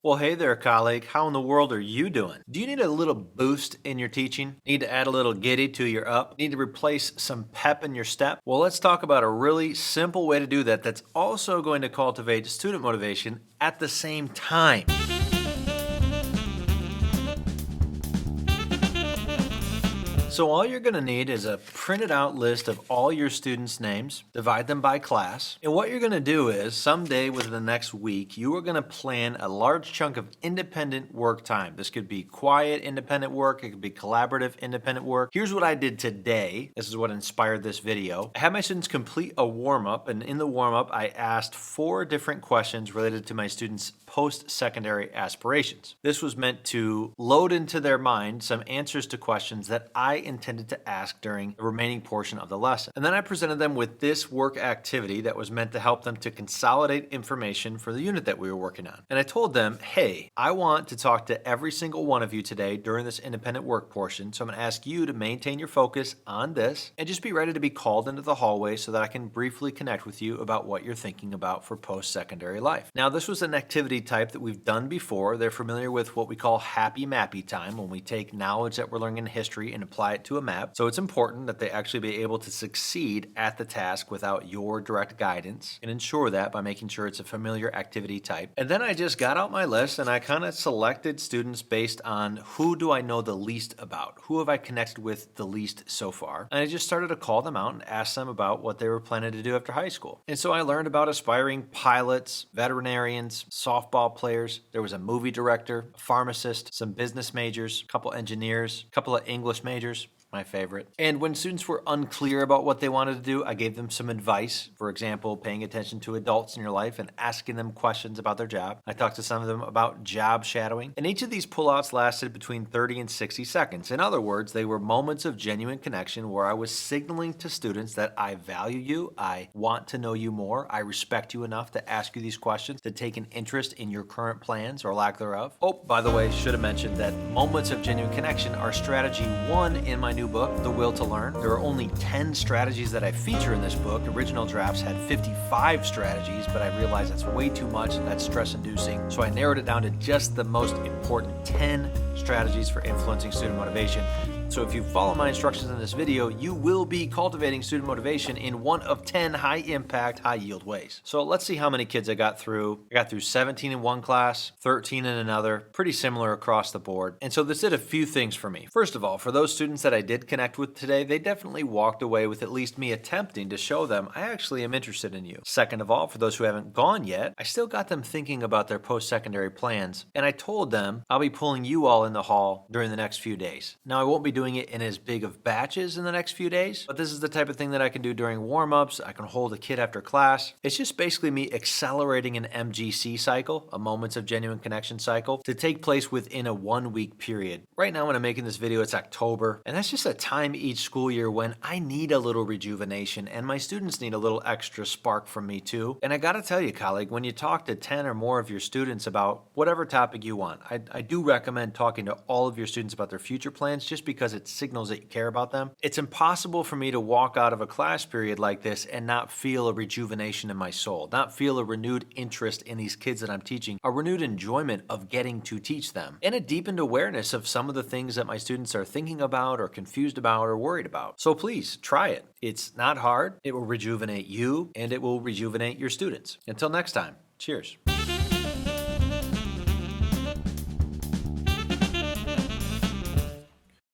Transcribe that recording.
Well, hey there, colleague. How in the world are you doing? Do you need a little boost in your teaching? Need to add a little giddy to your up? Need to replace some pep in your step? Well, let's talk about a really simple way to do that that's also going to cultivate student motivation at the same time. So all you're going to need is a printed out list of all your students' names, divide them by class. And what you're going to do is someday within the next week, you are going to plan a large chunk of independent work time. This could be quiet independent work. It could be collaborative independent work. Here's what I did today. This is what inspired this video. I had my students complete a warm-up, and in the warm-up, I asked 4 different questions related to my students' post-secondary aspirations. This was meant to load into their mind some answers to questions that I intended to ask during the remaining portion of the lesson. And then I presented them with this work activity that was meant to help them to consolidate information for the unit that we were working on. And I told them, hey, I want to talk to every single one of you today during this independent work portion. So I'm going to ask you to maintain your focus on this and just be ready to be called into the hallway so that I can briefly connect with you about what you're thinking about for post-secondary life. Now, this was an activity type that we've done before. They're familiar with what we call happy mappy time, when we take knowledge that we're learning in history and apply it to a map. So it's important that they actually be able to succeed at the task without your direct guidance, and ensure that by making sure it's a familiar activity type. And then I just got out my list and I kind of selected students based on who do I know the least about, who have I connected with the least so far. And I just started to call them out and ask them about what they were planning to do after high school. And so I learned about aspiring pilots, veterinarians, softball players. There was a movie director, a pharmacist, some business majors, a couple engineers, a couple of English majors. My favorite. And when students were unclear about what they wanted to do, I gave them some advice. For example, paying attention to adults in your life and asking them questions about their job. I talked to some of them about job shadowing. And each of these pullouts lasted between 30 and 60 seconds. In other words, they were moments of genuine connection where I was signaling to students that I value you, I want to know you more, I respect you enough to ask you these questions, to take an interest in your current plans or lack thereof. Oh, by the way, should have mentioned that moments of genuine connection are strategy 1 in my new book, The Will to Learn. There are only 10 strategies that I feature in this book. Original drafts had 55 strategies, but I realized that's way too much and that's stress-inducing. So I narrowed it down to just the most important 10 strategies for influencing student motivation. So if you follow my instructions in this video, you will be cultivating student motivation in one of 10 high-impact, high-yield ways. So let's see how many kids I got through. I got through 17 in one class, 13 in another, pretty similar across the board. And so this did a few things for me. First of all, for those students that I did connect with today, they definitely walked away with at least me attempting to show them I actually am interested in you. Second of all, for those who haven't gone yet, I still got them thinking about their post-secondary plans. And I told them I'll be pulling you all in the hall during the next few days. Now, I won't be doing it in as big of batches in the next few days, but this is the type of thing that I can do during warm-ups. I can hold a kid after class. It's just basically me accelerating an MGC cycle, a moments of genuine connection cycle, to take place within a 1-week period. Right now when I'm making this video, it's October, and that's just a time each school year when I need a little rejuvenation, and my students need a little extra spark from me too. And I gotta tell you, colleague, when you talk to 10 or more of your students about whatever topic you want, I do recommend talking to all of your students about their future plans, just because it signals that you care about them. It's impossible for me to walk out of a class period like this and not feel a rejuvenation in my soul, not feel a renewed interest in these kids that I'm teaching, a renewed enjoyment of getting to teach them, and a deepened awareness of some of the things that my students are thinking about or confused about or worried about. So please try it. It's not hard. It will rejuvenate you and it will rejuvenate your students. Until next time, cheers.